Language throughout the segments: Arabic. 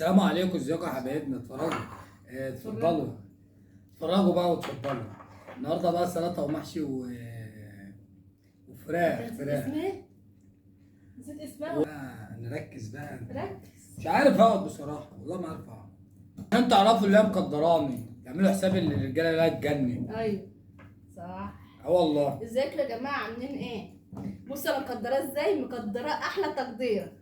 السلام عليكم، ازيكم يا حبايبنا؟ اتفرجوا. اتفضلوا. اتفرجوا بقى واتفضلوا. النهارده بقى سلطه ومحشي وفراخ نسيت فراخ. اسمها. نسيت اسمها. نركز بقى. ركز. مش عارف اقعد بصراحه، والله ما عارف اقعد. عشان تعرفوا اللي هي مقدراني، يعملوا حساب ان الرجاله لا تجنن. ايوه صح. اه والله. ازيكم يا جماعه؟ عاملين ايه؟ بصوا انا مقدراه ازاي، مقدراه احلى تقدير.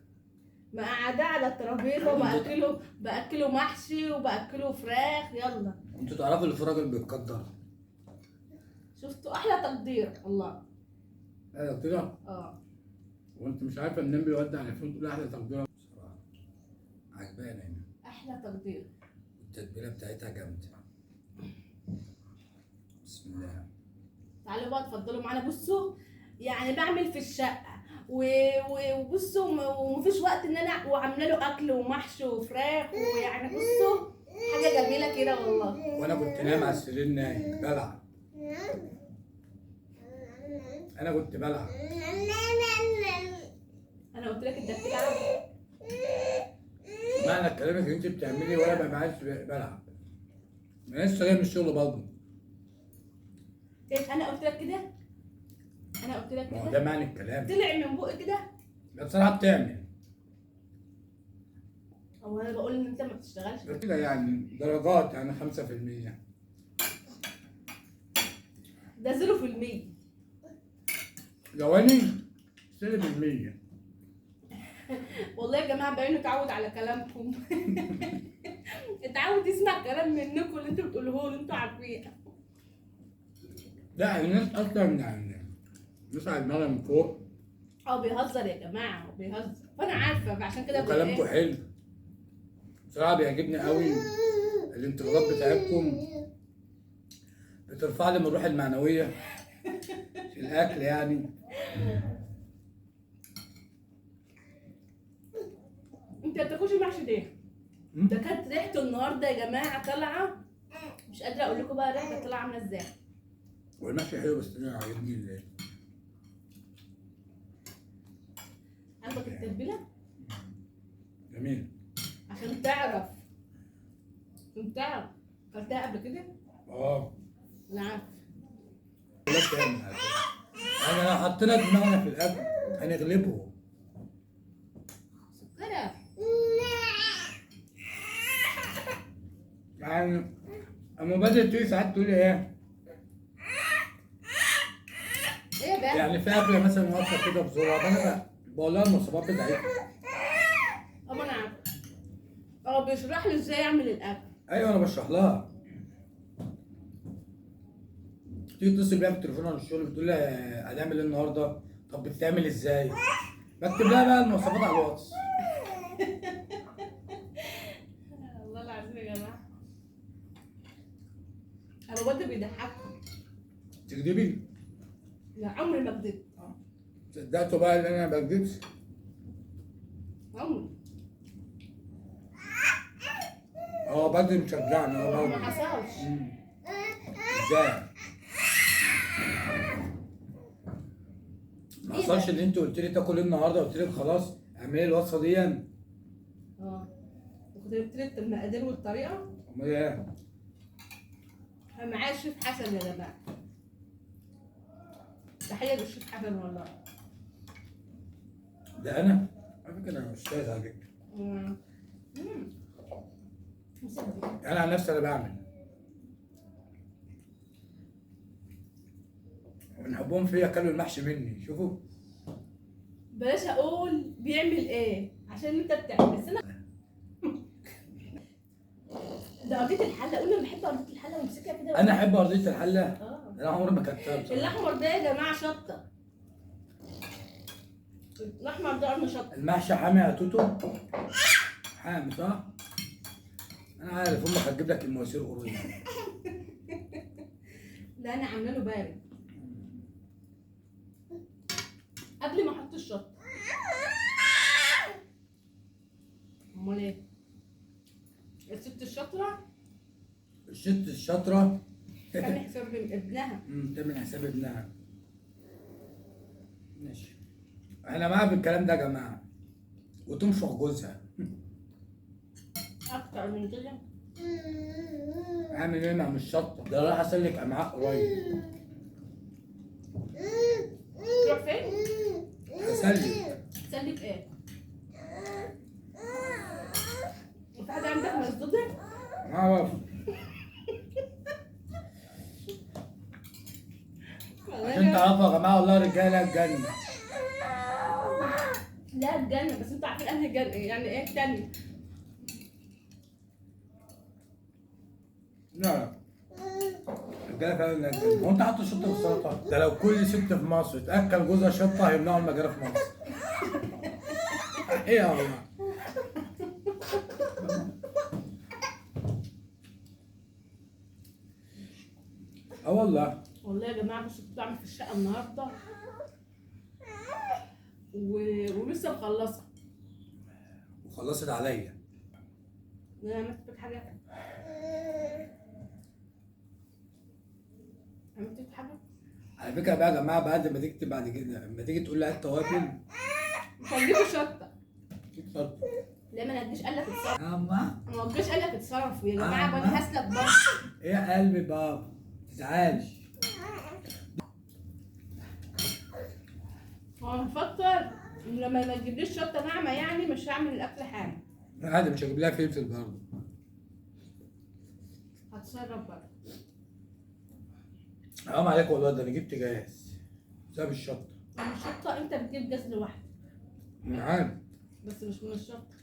مقعداه على الترابيزه وباكله محشي وباكله فراخ. يلا انتوا تعرفوا اللي في راجل بيتقدر. شفتوا احلى تقدير والله. ايوه كده. اه وانت مش عارفه النبي بيودي على فين تقول احلى تقدير بصراحه. عجباني هنا. احلى تقدير. التتبيله بتاعتها جامده. بسم الله. تعالوا بقى اتفضلوا معانا. بصوا يعني بعمل في الشقه وبصوا ومفيش وقت ان انا وعامله له اكل ومحشي وفراخ، ويعني بصوا حاجه جميله كده والله. وانا كنت نايم على السرير نايم بلعب. انا كنت بلعب. انا قلت لك انت بتلعب. معنى كلامك ان انت بتعملي وانا ما بعرفش بلعب. ما انا لسه جاي من الشغل برضه. انا قلت لك كده. انا قلت لك ما هو ده كده. معنى الكلام. طلع من بقي كده. لا بصراحه بتعمل. هو انا بقول ان انت ما بتشتغلش. كده يعني درجات، يعني 5%. ده 0%. جواني 0%. والله يا جماعه باين اتعود على كلامكم. اتعود يسمع كلام منكم اللي انتوا بتقولوه له، انتوا عارفين. لا الناس اصلا يعني الناس على دماغها من فوق. بيهزر يا جماعه، هو بيهزر فانا عارفه، عشان كده بقول وكلامكم ايه. حلو. بصراحه بيعجبني قوي. الانتقادات بتاعتكم بترفع لي من الروح المعنويه في الاكل يعني. انت ما بتاكلش محشي ليه؟ ده كانت ريحته النهارده يا جماعه طالعه، مش قادره اقول لكم بقى الريحه طالعه عامله ازاي. والمحشي حلو بس انا عاجبني ازاي. عندك التتبيله جميل. عشان تعرف. اكلتها قبل كده؟ اه. انا عارف. لا تعمل على فكرة. انا لو حطينا دماغنا في الاكل هنغلبه. كده يعني اما بدأت تيجي ساعات تقول ايه؟ ايه بقى؟ يعني في اكله مثلا واقفه كده بسرعه، فانا بقول لها المواصفات بتاعتها. انا عارف. هو بيشرح لي ازاي اعمل الاكل. ايوه انا بشرح لها. تيجي تتصل بيها في التليفون على الشغل بتقول لها هنعمل ايه النهارده؟ طب بتعمل ازاي؟ بكتب لها بقى المواصفات على الواتس. والله العظيم يا جماعه انا بجد بيضحكني. تكدبي؟ لا عمري ما كدبت. صدقتوا بقى ان انا ما بكدبش؟ عمري. بدري مشجعني ما حصلش. ازاي؟ ما حصلش ان انت قلت لي تاكل ايه النهارده، قلت لك خلاص اعملي الوصفه دي. وكنت جبت لك المقادير والطريقه. امال ايه؟ انا معايا الشيف حسن يا جماعه. تحيه للشيف حسن والله. ده انا؟ على فكره انا استاذ على فكره. انا عن نفسي انا بعمل. من حبهم فيا كلوا المحشي مني. شوفوا. بلاش اقول بيعمل ايه عشان انت بتعمل، بس انا ده ارضيه الحله. قول انا بحب ارضيه الحله وامسكها كده. انا احب ارضيه الحله. انا اه عمري ما كلتها بصراحه. الاحمر ده يا جماعه شطه. الاحمر ده قرن شطه. المحشي حامي يا توتو. حامي صح؟ انا عارف امك هتجيب لك المواسير قريب. لا انا عامله له بارد قبل ما احط الشطه. امال ايه؟ الست الشاطره الست الشاطره تعمل حساب ابنها. تعمل حساب ابنها. ماشي. احنا معاها بالكلام ده يا جماعه. وتنفخ جوزها. اكتر من كده. اعمل ايه مع مش شطه؟ ده راح اسلك امعاء قريب. تروح فين؟ اسلك. تسلك ايه؟ في حاجه عندك مسدوده؟ ما اعرف. عشان تعرفوا يا جماعه والله الرجاله الجنه. لا الجنة، بس انتوا عارفين انهي جنة يعني ايه التانية. لا الرجاله فعلا إنها الجنه. هو انت حاطط شطه في السلطه؟ ده لو كل ست في مصر تاكل جوزها شطه هيمنعوا المجارة في مصر. ايه يا والله. اه والله. والله يا جماعة بصوا كنت بعمل في الشقة النهاردة ولسه مخلصة. وخلصت عليا. انا عملت فيك حاجة؟ عملت فيك حاجة؟ على فكره بقى يا جماعه بعد ما تكتب بعد كده لما تيجي تقول لي هات توابل. مش هديكوا شطة. اتفضل. لا ما نديش قال لك اتصرف. يا اما ما قلتش قال لك اتصرف يا جماعة، أما. وانا هسلك برضه. ايه يا قلبي بابا ما تزعلش. هو مفكر ان لما ما تجيبليش شطة ناعمة يعني مش هعمل الاكل حاجة. عادي مش هجيب لها فلفل برضه. هتصرف برضه. حرام عليك والله ده انا جبت جاهز بسبب الشطه. من الشطة انت بتجيب جاز لوحدك انا عارف. بس مش من الشطة.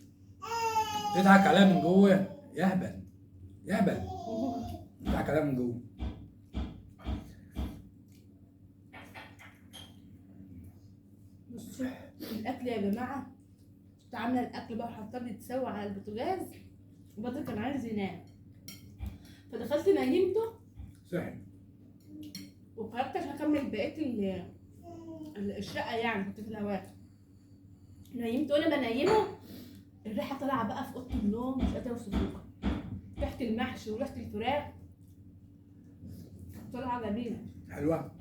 تضحك عليها من جوه يهبل يهبل. تضحك عليها من جوه. بصوا الاكل يا جماعه، كنت عامله الاكل بقى وحطاه يتسوى على البوتاجاز وبدر كان عايز ينام، فدخلت نيمته صحي. وخرجت عشان اكمل بقيه الشقه يعني كنت في الهواء. نيمته وانا بنيمه الريحه طالعه بقى في اوضه النوم مش قادره اوصفها. ريحه المحشي وريحه الفراخ طالعه جميله. حلوه.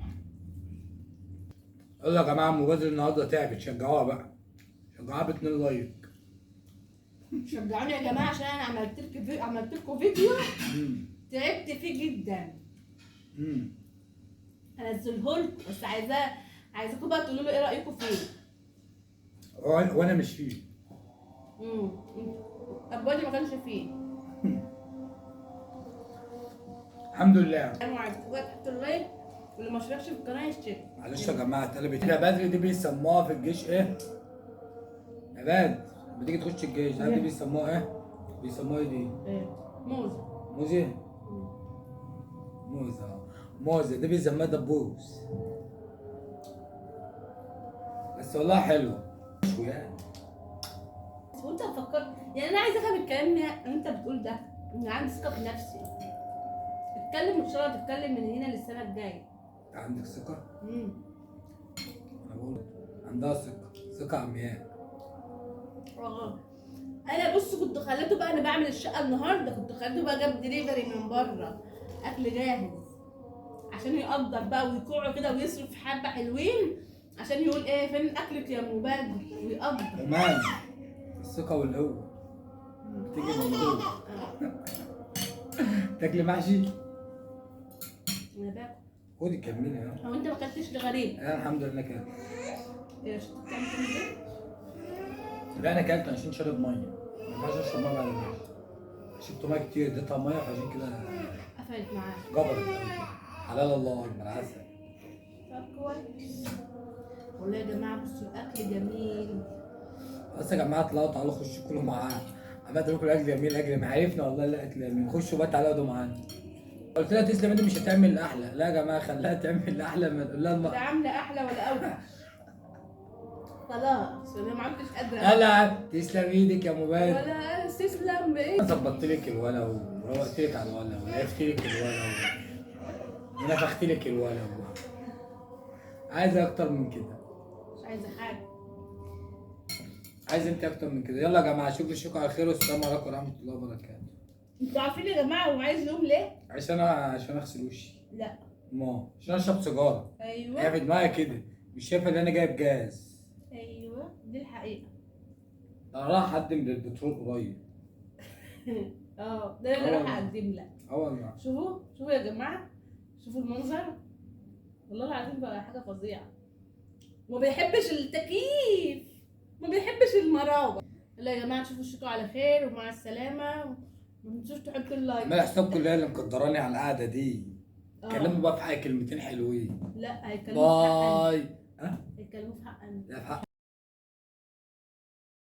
يلا يا جماعه ام بدر النهارده تعبت شجعوها بقى. شجعوها ب2 لايك. شجعوني يا جماعه عشان انا عملت لكم فيديو تعبت فيه جدا. هنزله لكم بس عايزاكم بقى تقولوا لي ايه رايكم فيه. وانا مش فيه. ابوادي ما كانش فيه. الحمد لله. انا عايزكم بقى تحطوا اللايك واللي ما اشتركش في القناه يشترك. معلش يا جماعه اتقلبت هنا. بدري دي بيسموها في الجيش ايه؟ يا باد لما تيجي تخش الجيش عارف دي بيسموها ايه؟ بيسموها ايه دي؟ ايه؟ موز. موزه؟ موزه. موزه دي بيسموها دبوس. بس والله حلوه. شويه. بس وانت بتفكر يعني انا عايزه افهم الكلام اللي انت بتقول ده ان عندي ثقه بنفسي. اتكلم ان شاء الله تتكلم من هنا للسنه الجايه. عندك ثقه؟ انا بقول عندها ثقه. ثقه عمياء. انا بص كنت خليته بقى انا بعمل الشقه النهارده كنت خليته بقى جاب دليفري من بره اكل جاهز عشان يقدر بقى ويكوع كده ويصرف حبه حلوين عشان يقول ايه فين اكلك يا ام بدر ويقدر. تمام. الثقه والقوه بتيجي من جوه. تاكلي محشي؟ انا باكل. خدي كملي اهو. هو انت ما اكلتش لغريب؟ انا الحمد لله كده. ايه عشان بتعمل كده؟ لا انا اكلت عشان شارب ميه. ما ينفعش اشرب ميه بعد المحشي. شربت ميه كتير اديتها ميه فعشان كده قفلت معاك. جبرت. حلال الله اكبر عسل. طب كويس. والله يا جماعه بصوا الاكل جميل. بس يا جماعه اطلعوا تعالوا خشوا كلوا معانا. عملت لكم الاكل جميل اكل ما عرفنا والله الاكل جميل. خشوا بقى تعالوا اقعدوا معانا. قلت لها تسلم انت مش هتعمل احلى. لا يا جماعه خليها تعمل احلى ما تقول لها لا عامله احلى ولا اوحش. خلاص انا ما عدتش قادره. لا تسلم ايدك يا مبارك. ولا تسلم بايه. ظبطت لك الولا وروقت لك على الولا وعرفت لك الولا ونفخت لك الولا. عايزه اكتر من كده. مش عايزه حاجه. عايز انت اكتر من كده. يلا يا جماعه اشوفكم على خير والسلام عليكم ورحمه الله وبركاته. انتوا عارفين يا جماعه هو عايز يوم ليه؟ عشان اغسل وشي. لا. ما عشان اشرب سيجاره. ايوه. هي في دماغي كده. مش شايفه ان انا جايب جاز. ايوه دي الحقيقه. انا راح اقدم للبترول قريب. ده اللي راح والله. اقدم لك. اه والله. شوفوا يا جماعه، شوفوا المنظر، والله العظيم بقى حاجه فظيعه. وما بيحبش التكييف، ما بيحبش المراوح. يلا يا جماعه نشوف وشكم على خير ومع السلامه، ما تنسوش تحطوا اللايك. ما حسابكم اللي مقدراني على القعده دي. كلموا بقى في حاجه كلمتين حلوين. لا هيكلموا في حق باي. ها؟ هيكلموا في حق لا في حق